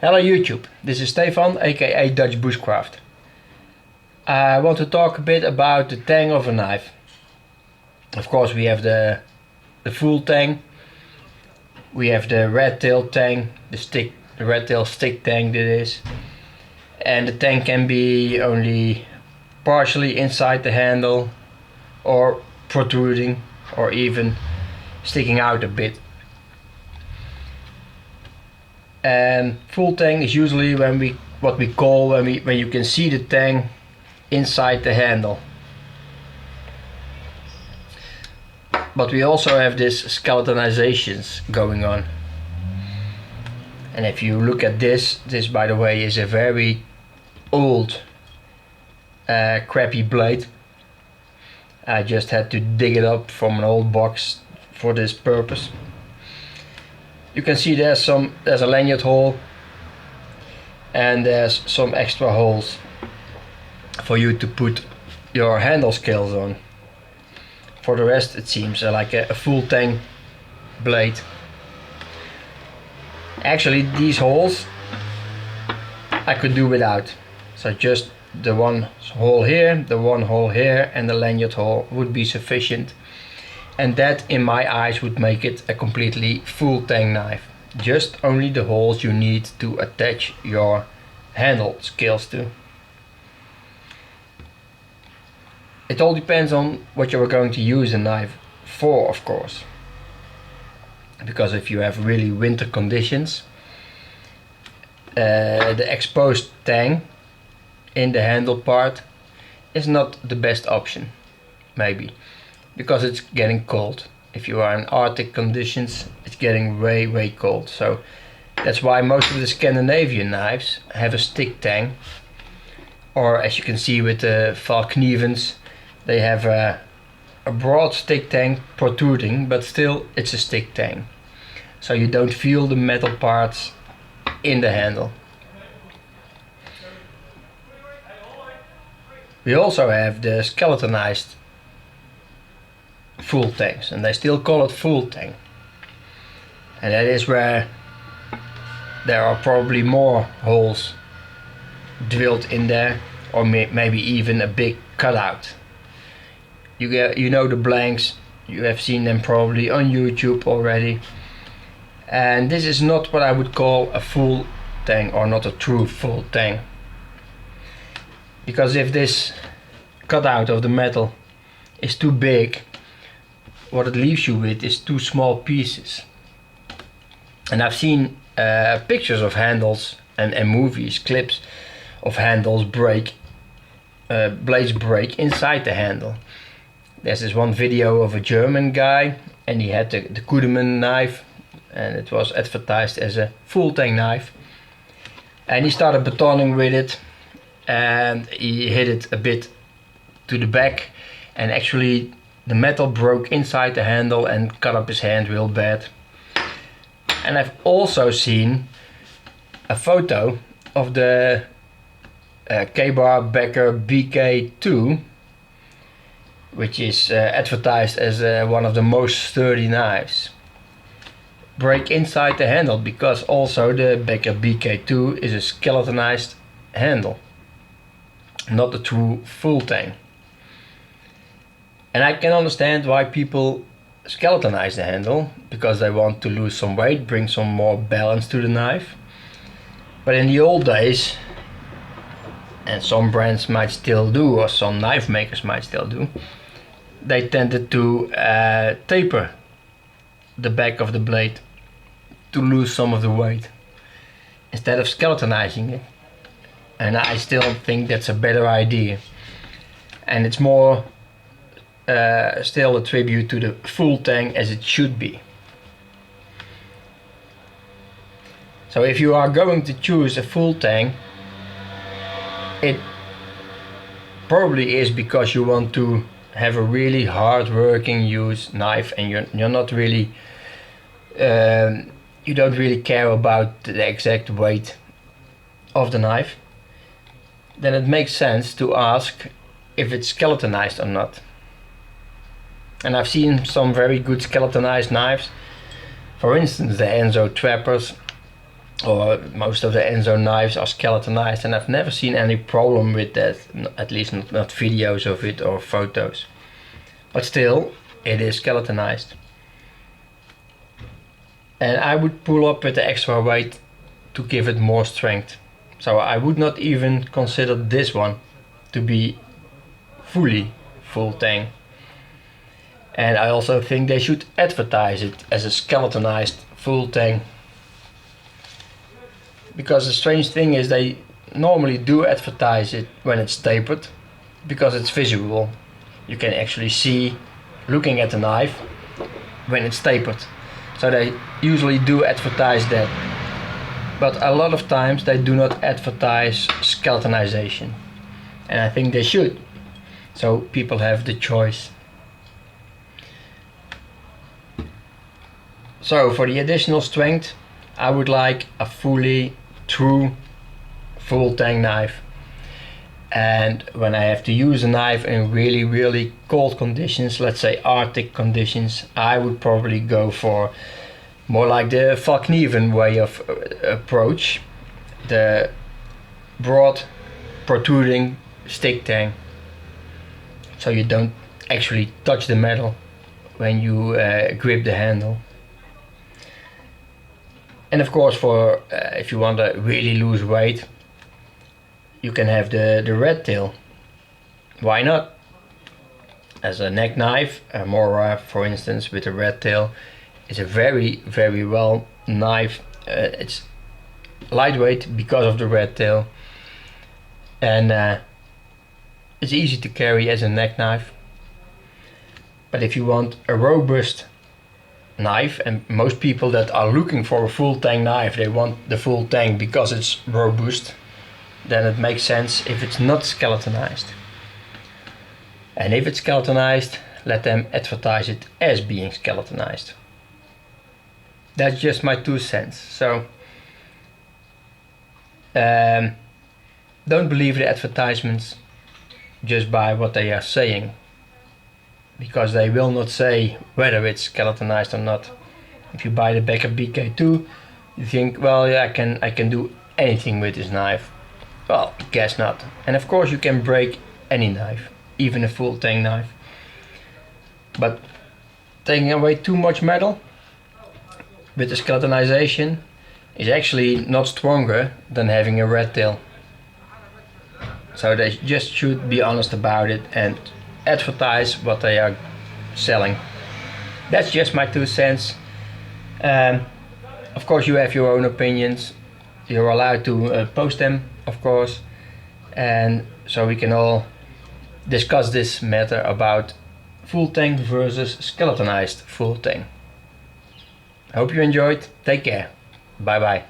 Hello YouTube, this is Stefan, aka Dutch Bushcraft. I want to talk a bit about the tang of a knife. Of course we have the full tang, we have the red tail tang, the red tail stick tang that is. And the tang can be only partially inside the handle or protruding or even sticking out a bit. And full tang is usually when you can see the tang inside the handle. But we also have this skeletonizations going on. And if you look at this by the way is a very old crappy blade. I just had to dig it up from an old box for this purpose. You can see there's a lanyard hole and there's some extra holes for you to put your handle scales on. For the rest it seems like a full tang blade. Actually these holes I could do without. So just the one hole here, the one hole here and the lanyard hole would be sufficient. And that in my eyes would make it a completely full tang knife. Just only the holes you need to attach your handle scales to. It all depends on what you are going to use a knife for, of course. Because if you have really winter conditions, the exposed tang in the handle part is not the best option, maybe. Because it's getting cold. If you are in Arctic conditions, it's getting way cold. So that's why most of the Scandinavian knives have a stick tang. Or as you can see with the Valknivens, they have a broad stick tang protruding, but still it's a stick tang. So you don't feel the metal parts in the handle. We also have the skeletonized full tangs, and they still call it full tang. And that is where there are probably more holes drilled in there, or maybe even a big cutout. You know the blanks, you have seen them probably on YouTube already. And this is not what I would call a full tang, or not a true full tang. Because if this cutout of the metal is too big, what it leaves you with is two small pieces. And I've seen pictures of handles and movies, clips of handles break, blades break inside the handle. There's this one video of a German guy, and he had the Kudeman knife, and it was advertised as a full tang knife. And he started batoning with it, and he hit it a bit to the back, and actually the metal broke inside the handle and cut up his hand real bad. And I've also seen a photo of the K-Bar Becker BK2, which is advertised as one of the most sturdy knives, break inside the handle, because also the Becker BK2 is a skeletonized handle, not a true full tang. And I can understand why people skeletonize the handle, because they want to lose some weight, bring some more balance to the knife. But in the old days, and some brands might still do, or some knife makers might still do, they tended to taper the back of the blade to lose some of the weight instead of skeletonizing it. And I still think that's a better idea. And it's more still a tribute to the full tang as it should be. So if you are going to choose a full tang, it probably is because you want to have a really hard working use knife, and you're not really you don't really care about the exact weight of the knife. Then it makes sense to ask if it's skeletonized or not. And I've seen some very good skeletonized knives. For instance, the Enzo Trappers or most of the Enzo knives are skeletonized, and I've never seen any problem with that, at least not videos of it or photos. But still, it is skeletonized. And I would pull up with the extra weight to give it more strength. So I would not even consider this one to be fully full tang. And I also think they should advertise it as a skeletonized full tang. Because the strange thing is they normally do advertise it when it's tapered, because it's visual. You can actually see, looking at the knife, when it's tapered. So they usually do advertise that. But a lot of times they do not advertise skeletonization. And I think they should. So people have the choice. So for the additional strength, I would like a fully true full tang knife. And when I have to use a knife in really cold conditions, let's say Arctic conditions, I would probably go for more like the Valknieven way of approach, the broad protruding stick tang, so you don't actually touch the metal when you grip the handle. And of course, for if you want to really lose weight, you can have the red tail. Why not? As a neck knife, a Mora, for instance, with a red tail, is a very well knife. It's lightweight because of the red tail, and it's easy to carry as a neck knife. But if you want a robust knife, and most people that are looking for a full tang knife, they want the full tang because it's robust, then it makes sense if it's not skeletonized. And if it's skeletonized, let them advertise it as being skeletonized. That's just my 2 cents. So don't believe the advertisements just by what they are saying, because they will not say whether it's skeletonized or not. If you buy the Becker BK2, you think, well, yeah, I can do anything with this knife. Well, guess not. And of course you can break any knife, even a full tang knife. But taking away too much metal with the skeletonization is actually not stronger than having a red tail. So they just should be honest about it and advertise what they are selling. That's just my 2 cents. Of course you have your own opinions. You're allowed to post them, of course. And so we can all discuss this matter about full tang versus skeletonized full tang. I hope you enjoyed. Take care. Bye bye.